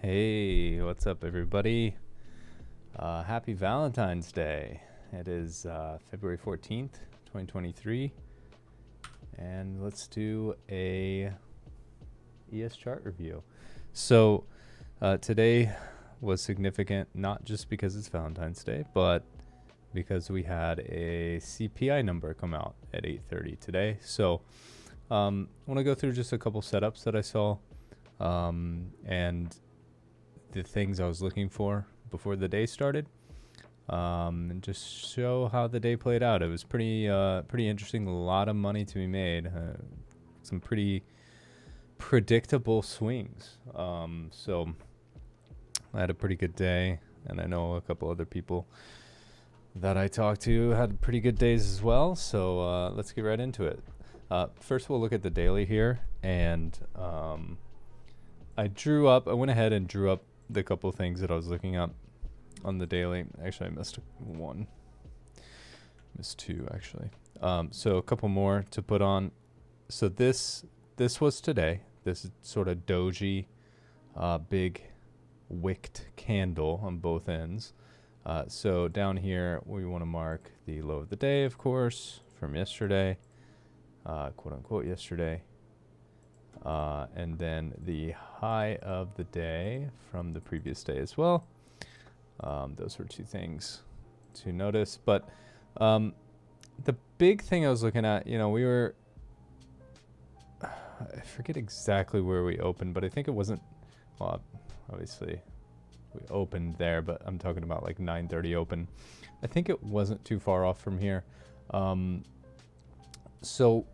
Hey, what's up, everybody? Happy Valentine's Day. It is February 14th, 2023, and let's do a ES chart review. So, today was significant not just because it's Valentine's Day, but because we had a CPI number come out at 8:30 today. So, I want to go through just a couple setups that I saw, and the things I was looking for before the day started, and just show how the day played out. It was pretty interesting. A lot of money to be made. Some pretty predictable swings. So I had a pretty good day, and I know a couple other people that I talked to had pretty good days as well. So let's get right into it. First, we'll look at the daily here, and I went ahead and drew up the couple things that I was looking up on the daily. Actually, I missed two actually. So a couple more to put on. So this was today. This is sort of doji, big wicked candle on both ends. So down here we want to mark the low of the day, of course, from yesterday, quote unquote yesterday. And then the high of the day from the previous day as well. Those were two things to notice. But the big thing I was looking at, I forget exactly where we opened, but I think it wasn't, well, obviously we opened there, but I'm talking about like 9:30 open. I think it wasn't too far off from here. So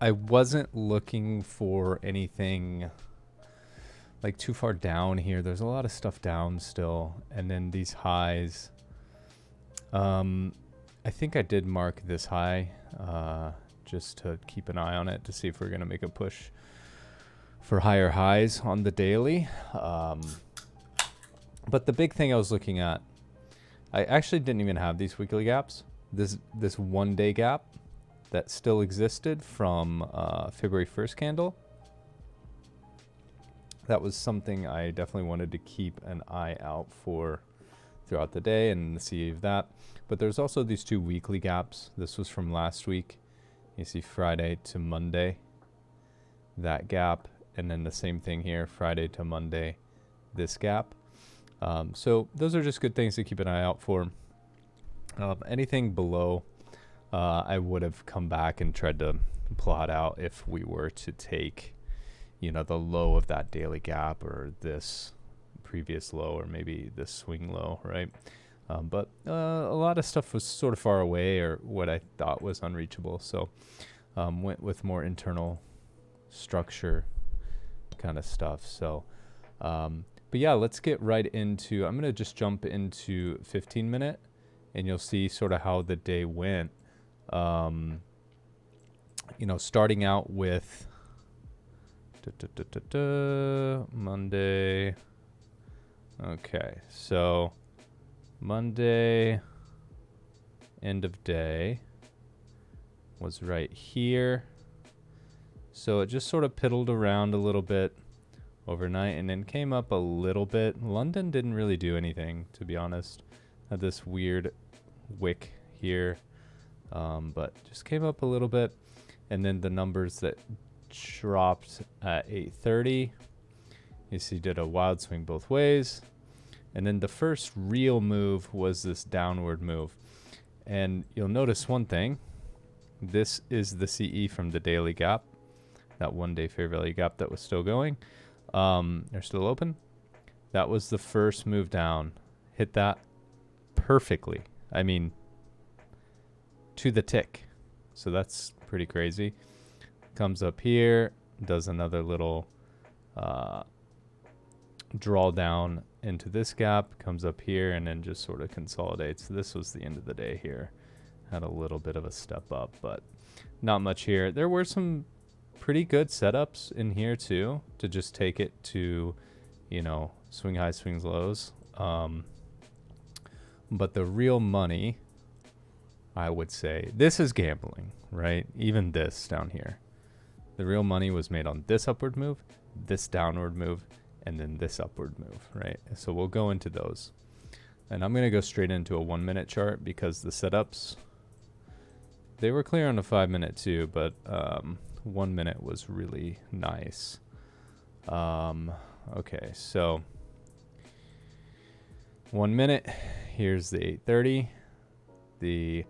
I wasn't looking for anything like too far down here. There's a lot of stuff down still. And then these highs. I think I did mark this high just to keep an eye on it to see if we're going to make a push for higher highs on the daily. But the big thing I was looking at, I actually didn't even have these weekly gaps. This 1 day gap that still existed from February 1st candle. That was something I definitely wanted to keep an eye out for throughout the day and see if that. But there's also these two weekly gaps. This was from last week. You see Friday to Monday, that gap. And then the same thing here, Friday to Monday, this gap. So those are just good things to keep an eye out for. Anything below, I would have come back and tried to plot out if we were to take, the low of that daily gap or this previous low or maybe this swing low, right? But a lot of stuff was sort of far away or what I thought was unreachable. So went with more internal structure kind of stuff. So, but yeah, let's get right into, I'm going to just jump into 15-minute and you'll see sort of how the day went. Starting out with Monday. Okay, so Monday end of day was right here. So it just sort of piddled around a little bit overnight and then came up a little bit. London didn't really do anything, to be honest. Had this weird wick here. But just came up a little bit. And then the numbers that dropped at 8:30, you see did a wild swing both ways. And then the first real move was this downward move. And you'll notice one thing. This is the CE from the daily gap, that 1 day fair value gap that was still going. They're still open. That was the first move down. Hit that perfectly. I mean, to the tick. So that's pretty crazy. Comes up here, does another little draw down into this gap, comes up here, and then just sort of consolidates. This was the end of the day here. Had a little bit of a step up, but not much here. There were some pretty good setups in here too, to just take it to, swing highs, swings lows. But the real money, I would say, this is gambling, right? Even this down here. The real money was made on this upward move, this downward move, and then this upward move, right? So we'll go into those. And I'm going to go straight into a 1 minute chart because the setups, they were clear on the 5 minute too, but 1 minute was really nice. Okay, so 1 minute, here's the 830, the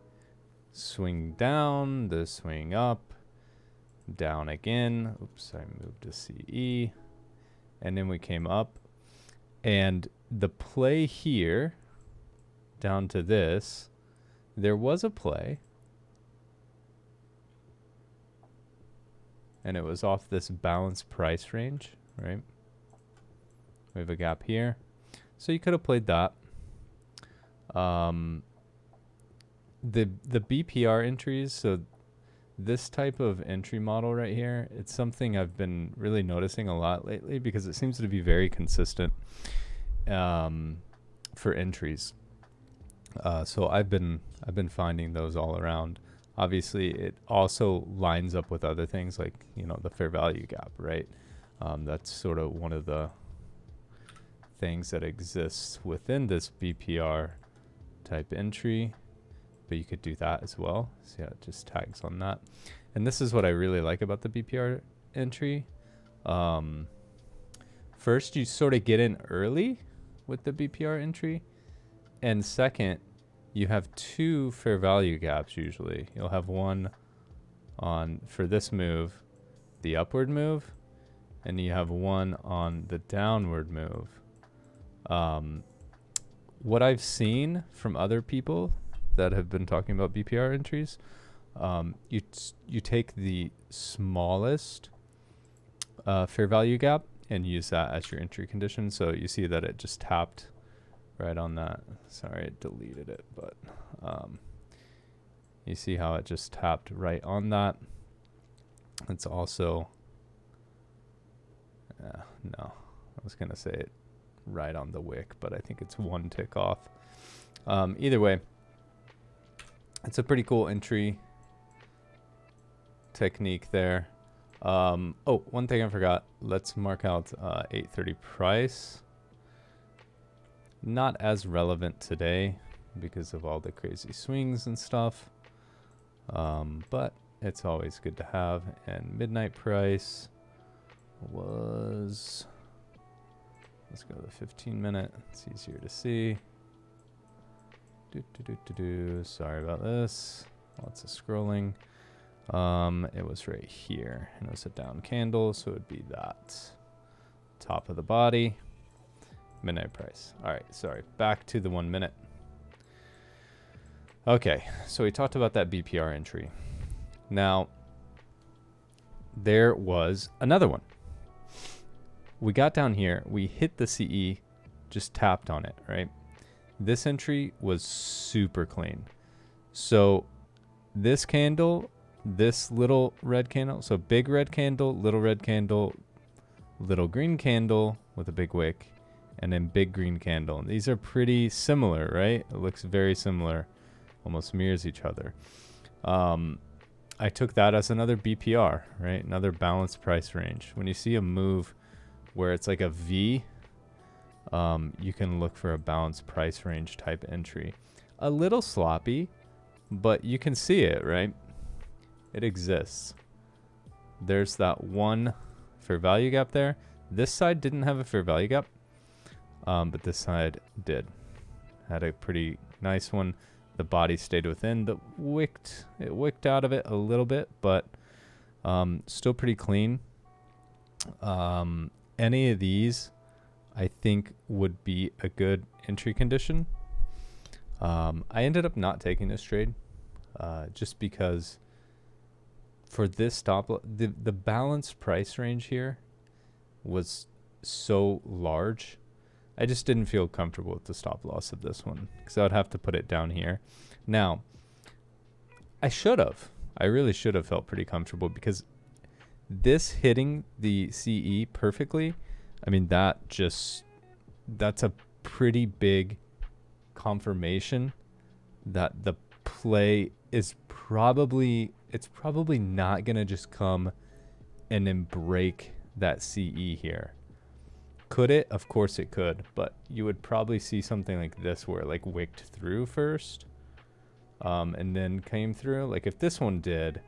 swing down, the swing up, down again. Oops, I moved to CE. And then we came up. And the play here, down to this, there was a play. And it was off this balanced price range, right? We have a gap here. So you could have played that. The BPR entries, so this type of entry model right here, it's something I've been really noticing a lot lately because it seems to be very consistent for entries. So I've been finding those all around. Obviously, it also lines up with other things like, you know, the fair value gap, right? That's sort of one of the things that exists within this BPR type entry, but you could do that as well. See how it just tags on that. And this is what I really like about the BPR entry. First, you sort of get in early with the BPR entry. And second, you have two fair value gaps usually. You'll have one on, for this move, the upward move, and you have one on the downward move. What I've seen from other people that have been talking about BPR entries, you take the smallest fair value gap and use that as your entry condition. So you see that it just tapped right on that. Sorry, it deleted it, but you see how it just tapped right on that. It's also, no, I was going to say it right on the wick, but I think it's one tick off. Either way, it's a pretty cool entry technique there. Oh, one thing I forgot. Let's mark out 830 price. Not as relevant today because of all the crazy swings and stuff. But it's always good to have. And midnight price was, let's go to the 15 minute. It's easier to see. Sorry about this. Lots of scrolling. It was right here, and it was a down candle, so it would be that top of the body. Midnight price. All right, sorry. Back to the 1 minute. Okay, so we talked about that BPR entry. Now, there was another one. We got down here. We hit the CE, just tapped on it, right? This entry was super clean. So this candle, this little red candle, so big red candle, little green candle with a big wick, and then big green candle. And these are pretty similar, right? It looks very similar, almost mirrors each other. I took that as another BPR, right? Another balanced price range. When you see a move where it's like a V, you can look for a balanced price range type entry. A little sloppy, but you can see it, right? It exists. There's that one fair value gap there. This side didn't have a fair value gap, but this side did. Had a pretty nice one. The body stayed within. It wicked out of it a little bit, but still pretty clean. Any of these, I think, would be a good entry condition. I ended up not taking this trade just because for this stop, the balanced price range here was so large. I just didn't feel comfortable with the stop loss of this one because I would have to put it down here. Now, I really should have felt pretty comfortable because this hitting the CE perfectly, I mean, that's a pretty big confirmation that the play is probably not going to just come and then break that CE here. Could it? Of course it could, but you would probably see something like this where it like wicked through first, and then came through. Like if this one did,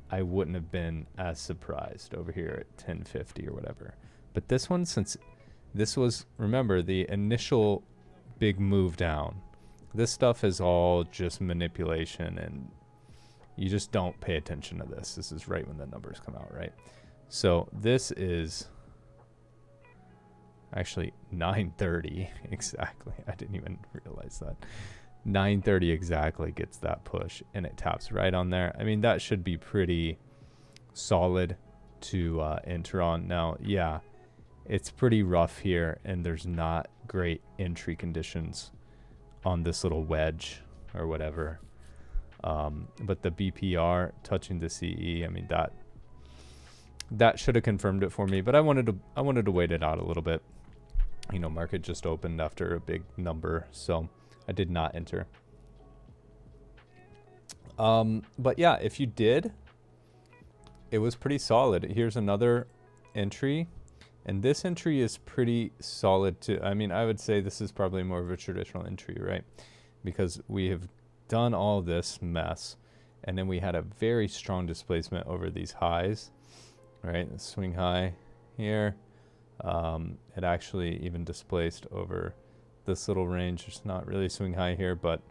I wouldn't have been as surprised over here at 1050 or whatever. But this one, since this was, remember, the initial big move down, this stuff is all just manipulation, and you just don't pay attention to this. This is right when the numbers come out, right? So this is actually 9:30 exactly. I didn't even realize that. 9:30 exactly gets that push, and it taps right on there. I mean, that should be pretty solid to enter on. Now, yeah, it's pretty rough here, and there's not great entry conditions on this little wedge or whatever. But the BPR touching the CE, I mean, that should have confirmed it for me, but I wanted to wait it out a little bit. You know, market just opened after a big number, so I did not enter. But yeah, if you did, it was pretty solid. Here's another entry, and this entry is pretty solid too. I mean, I would say this is probably more of a traditional entry, right? Because we have done all this mess, and then we had a very strong displacement over these highs, right? The swing high here. It actually even displaced over this little range. It's not really swing high here, but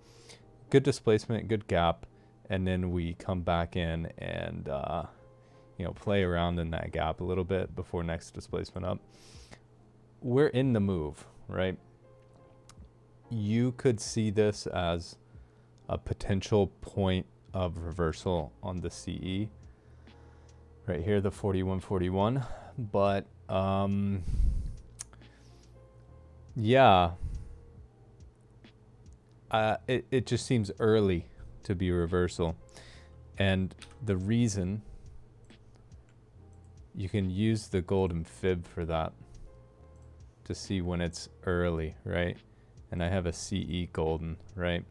good displacement, good gap. And then we come back in and, you know, play around in that gap a little bit before next displacement up. We're in the move, right? You could see this as a potential point of reversal on the CE right here, the 4141. But yeah, it just seems early to be reversal, and the reason, you can use the golden fib for that to see when it's early, right? And I have a CE golden, right?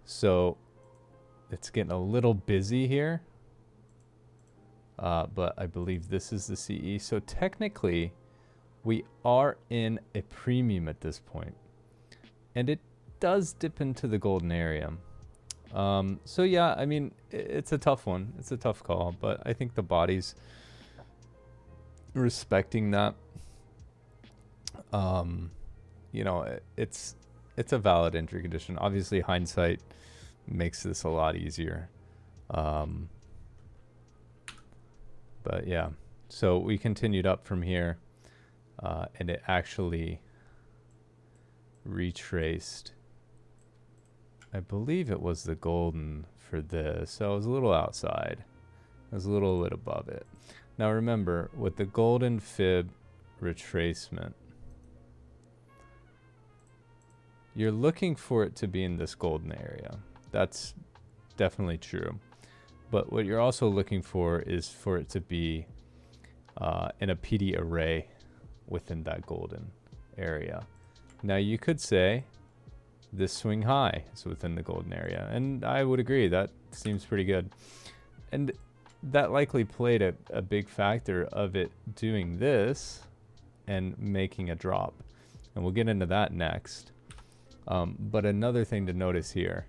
So it's getting a little busy here, but I believe this is the CE. So technically, we are in a premium at this point, and it does dip into the golden area. So yeah, I mean, it's a tough one. It's a tough call, but I think the body's respecting that. You know, it's a valid entry condition. Obviously, hindsight makes this a lot easier. But yeah, so we continued up from here, and it actually retraced. I believe it was the golden for this, so I was a little outside. I was a little bit above it. Now remember, with the golden fib retracement, you're looking for it to be in this golden area. That's definitely true. But what you're also looking for is for it to be in a PD array within that golden area. Now you could say this swing high is within the golden area, and I would agree, that seems pretty good. And that likely played a big factor of it doing this and making a drop. And we'll get into that next. But another thing to notice here,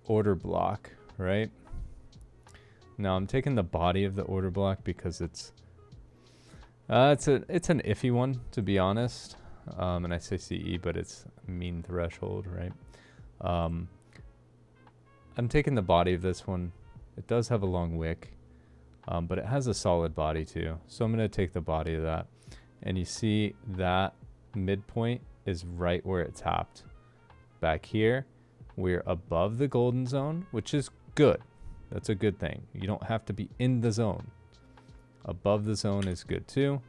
order block, right? Now I'm taking the body of the order block because it's an iffy one, to be honest. And I say CE, but it's mean threshold, right? I'm taking the body of this one. It does have a long wick, but it has a solid body too. So I'm going to take the body of that. And you see that midpoint is right where it tapped. Back here, we're above the golden zone, which is good. That's a good thing. You don't have to be in the zone. Above the zone is good too.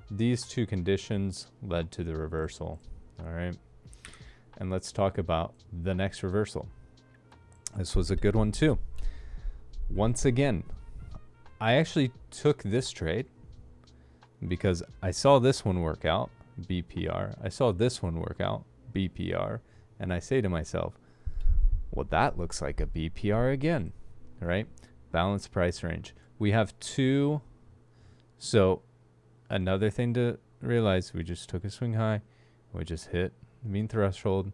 These two conditions led to the reversal. All right. And let's talk about the next reversal. This was a good one too. Once again, I actually took this trade because I saw this one work out, BPR. I saw this one work out, BPR. And I say to myself, well, that looks like a BPR again, right? Balanced price range. We have two. So another thing to realize, we just took a swing high. We just hit the mean threshold.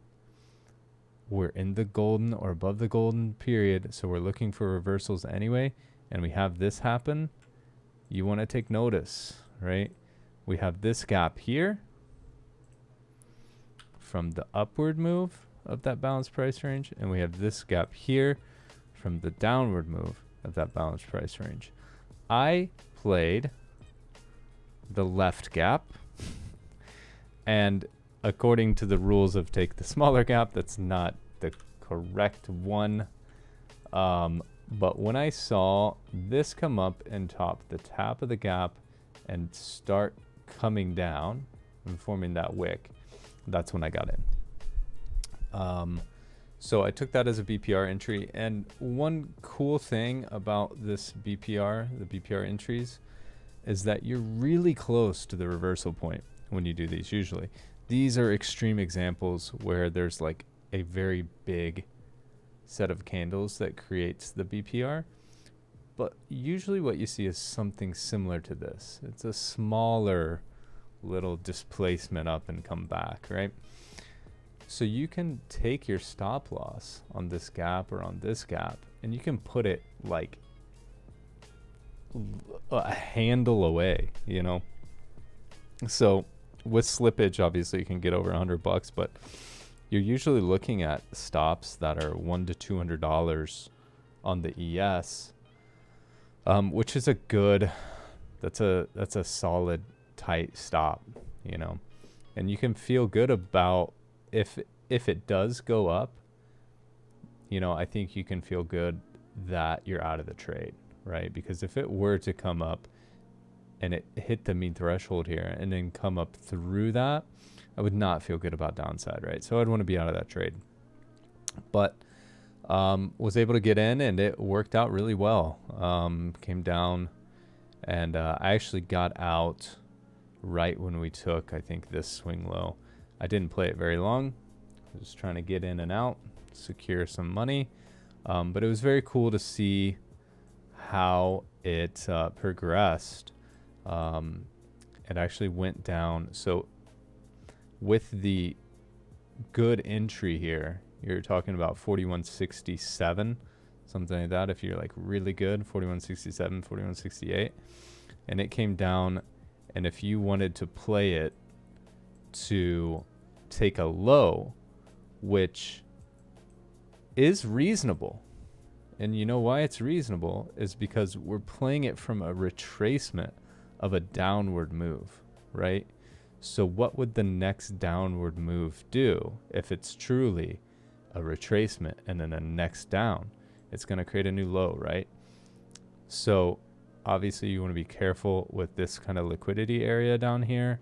We're in the golden or above the golden period, so we're looking for reversals anyway, and we have this happen. You want to take notice, right? We have this gap here from the upward move of that balanced price range, and we have this gap here from the downward move of that balanced price range. I played the left gap, and according to the rules of take the smaller gap, that's not the correct one. But when I saw this come up and top the top of the gap and start coming down and forming that wick, that's when I got in. So I took that as a BPR entry. And one cool thing about this BPR, the BPR entries, is that you're really close to the reversal point when you do these usually. These are extreme examples where there's like a very big set of candles that creates the BPR. But usually what you see is something similar to this. It's a smaller little displacement up and come back, right? So you can take your stop loss on this gap or on this gap, and you can put it like a handle away, you know? So with slippage, obviously you can get over $100, but you're usually looking at stops that are $100 to $200 on the ES, which is a good, that's a solid tight stop, you know? And you can feel good about if it does go up, you know, I think you can feel good that you're out of the trade, right? Because if it were to come up and it hit the mean threshold here and then come up through that, I would not feel good about downside, right? So I'd want to be out of that trade. But was able to get in, and it worked out really well. Came down, and I actually got out right when we took, I think, this swing low. I didn't play it very long. I was trying to get in and out, secure some money. But it was very cool to see how it progressed. It actually went down. So with the good entry here, you're talking about 4167, something like that. If you're like really good, 4167, 4168, and it came down. And if you wanted to play it to take a low, which is reasonable, and you know why it's reasonable is because we're playing it from a retracement of a downward move, right? So what would the next downward move do if it's truly a retracement and then a next down? It's going to create a new low, right? So obviously you want to be careful with this kind of liquidity area down here,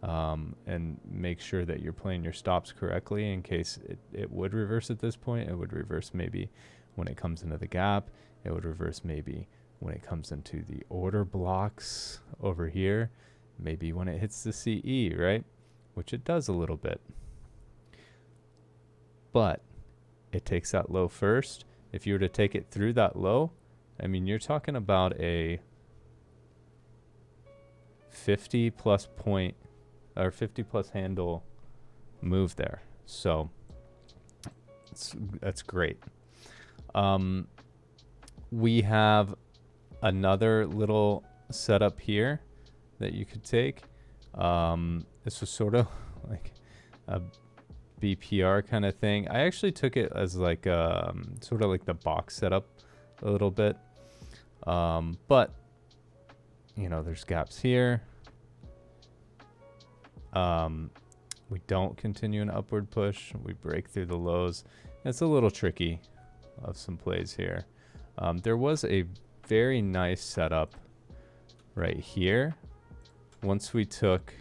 and make sure that you're playing your stops correctly in case it would reverse at this point. It would reverse maybe when it comes into the gap. It would reverse maybe when it comes into the order blocks over here. Maybe when it hits the CE, right? Which it does a little bit. But it takes that low first. If you were to take it through that low, I mean, you're talking about a 50 plus point or 50 plus handle move there. So that's great. We have another little setup here that you could take. This was sort of like a BPR kind of thing. I actually took it as like sort of like the box setup a little bit. But you know, there's gaps here. We don't continue an upward push. We break through the lows. It's a little tricky of some plays here. There was a very nice setup right here. Once we took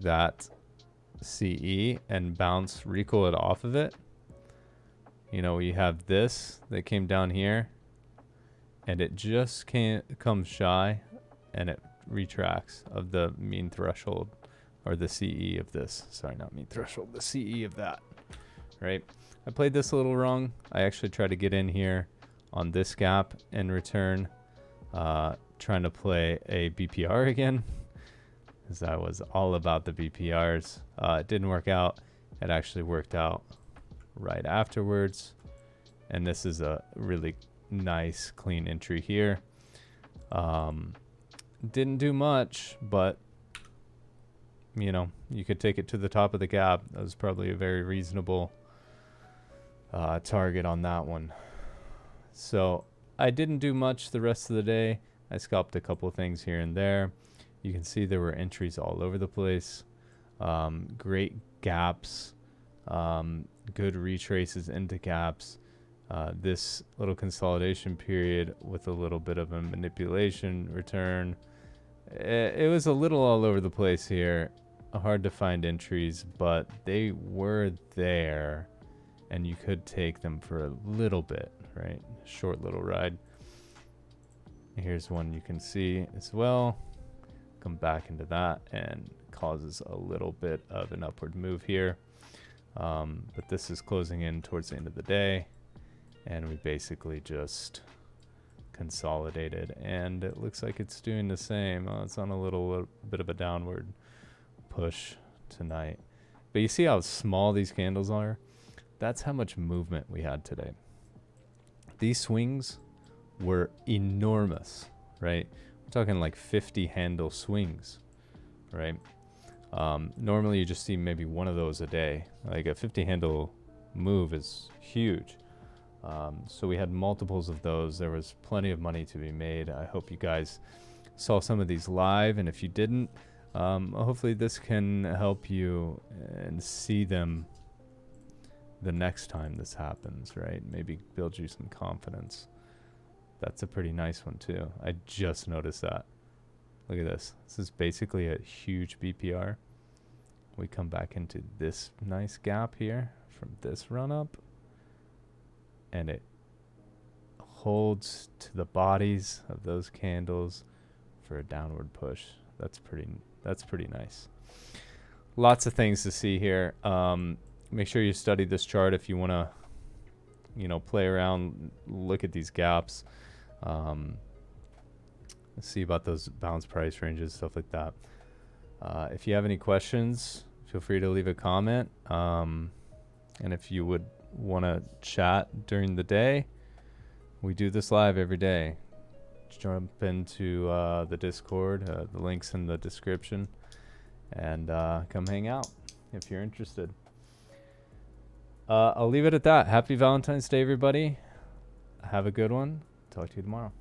that CE and recoil it off of it, you know, we have this that came down here, and it just can't come shy, and it retracts of the mean threshold, or the CE of this. Sorry, not mean threshold, the CE of that, right? I played this a little wrong. I actually tried to get in here on this gap in return, trying to play a BPR again, because I was all about the BPRs. It didn't work out. It actually worked out right afterwards. And this is a really nice clean entry here. Didn't do much, but you know, you could take it to the top of the gap. That was probably a very reasonable target on that one. So I didn't do much the rest of the day. I scalped a couple things here and there. You can see there were entries all over the place. Great gaps, good retraces into gaps. This little consolidation period with a little bit of a manipulation return. It was a little all over the place here. Hard to find entries, but they were there and you could take them for a little bit, right? Short little ride. Here's one you can see as well. Come back into that and causes a little bit of an upward move here. But this is closing in towards the end of the day. And we basically just consolidated. And it looks like it's doing the same. It's on a little bit of a downward push tonight. But you see how small these candles are? That's how much movement we had today. These swings were enormous, right? We're talking like 50 handle swings, right? Normally you just see maybe one of those a day. Like a 50 handle move is huge. So we had multiples of those. There was plenty of money to be made. I hope you guys saw some of these live, and if you didn't, hopefully this can help you and see them the next time this happens, right? Maybe build you some confidence. That's a pretty nice one too. I just noticed that. Look at this. This is basically a huge BPR. We come back into this nice gap here from this run up, and it holds to the bodies of those candles for a downward push. That's pretty nice. Lots of things to see here. Make sure you study this chart if you want to, you know, play around, look at these gaps. See about those bounce price ranges, stuff like that. If you have any questions, feel free to leave a comment. And if you would want to chat during the day, we do this live every day. Jump into the Discord, the link's in the description, and come hang out if you're interested. I'll leave it at that. Happy Valentine's Day, everybody. Have a good one. Talk to you tomorrow.